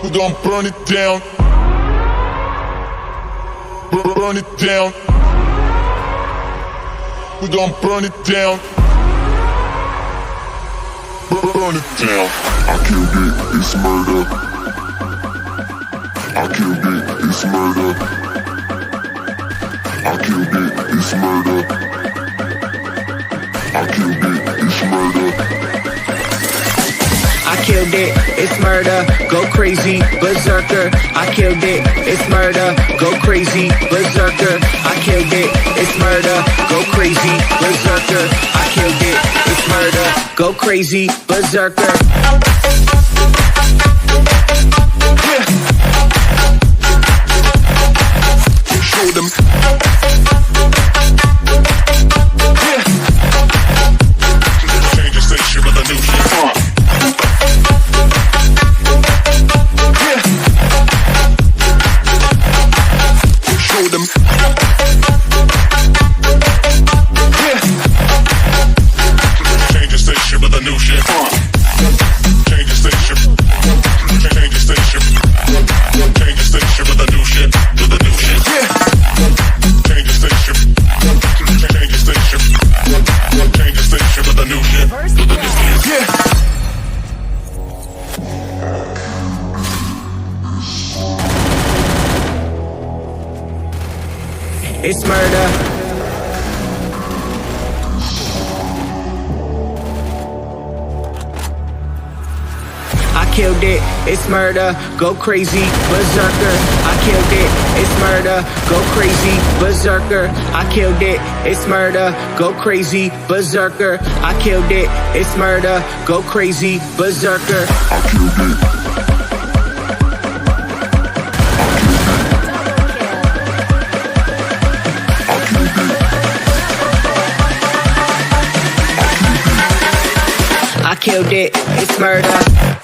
We gon' burn it down. Burn it down. We gon' burn it down. Burn it down. I killed it, it's murder. I killed it, it's murder. I killed it, it's murder. I killed it, it's murder. I killed it, it's murder, go crazy, berserker. I killed it, it's murder, go crazy, berserker. I killed it, it's murder, go crazy, berserker. I killed it, it's murder, go crazy, berserker. Show them. Change the station with a new shit. Show them. Change the station with a new shit. Change the station. Change the station. Change the station with a new shit. With a new shit. Change the station. Change the station. Change the station with a new shit. With a new shit. It's murder. I killed it, it's murder, go crazy, berserker. I killed it, it's murder, go crazy, berserker. I killed it, it's murder, go crazy, berserker. I killed it, it's murder, go crazy, berserker. I killed it. I killed it, it's murder.